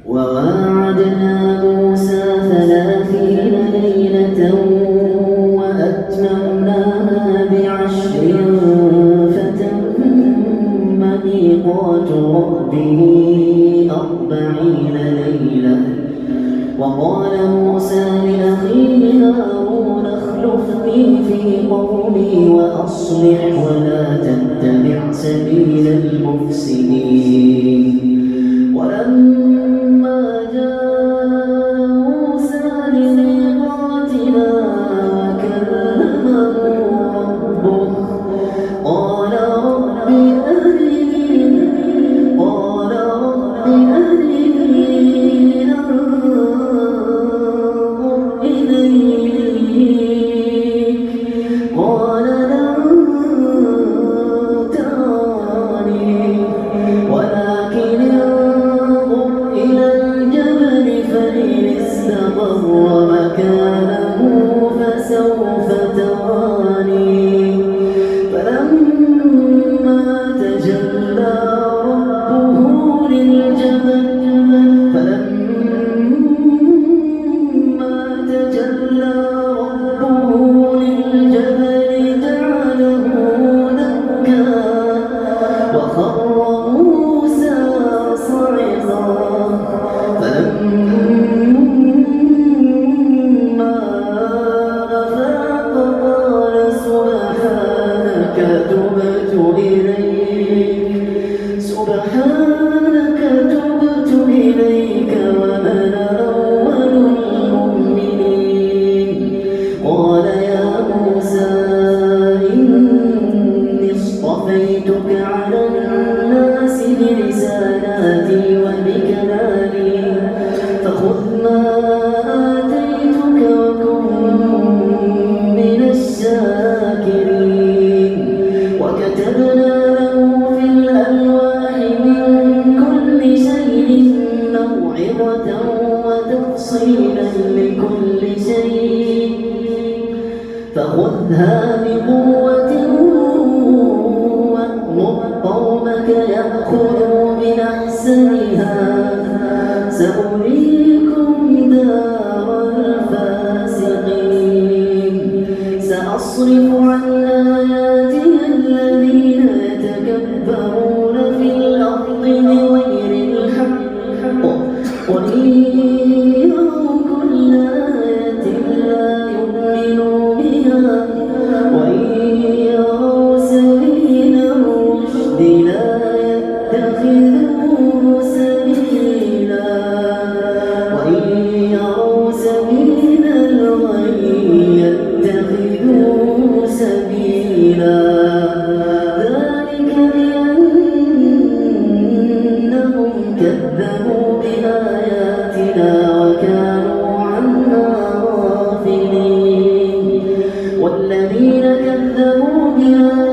وواعدنا موسى 30 ليلة وأتممناها ب10 فتم ميقات ربه 40 ليلة. وقال موسى لأخيه هارون اخلفني في قومي وأصلح ولا تتبع سبيل المفسدين. ولما جاء موسى لميقاتنا وكلمه ربه قال رب أرني أنظر إليك قال لن تراني ولكن انظر إلى الجبل فإن استقر مكانه فسوف تراني. فلما تجلى ربه للجبل جعله دكا وخر موسى صعقا. فلما أفاق قال سبحانك تبت إليك وأنا أول المؤمنين. قال يا موسى إني اصطفيتك على الناس برسالاتي وبكلامي فخذ ما آتيتك وكن من الشاكرين. وكتبنا له في الألواح من كل شيء موعظة وتفصيلا لكل شيء فخذها بقوة وأمر قومك يأخذوا بأحسنها سأريكم دار الفاسقين. سأصرف عن آياتي الذين يتكبرون في الأرض بغير الحق وإن يروا كل آية لا يؤمنوا بها وإن يروا سبيل الرشد لا يتخذوه سبيلا وإن يروا سبيل الغي يتخذوه سبيلا. ذلك بأنهم كذبوا بآياتنا وكانوا عنها غافلين. والذين كذبوا بآياتنا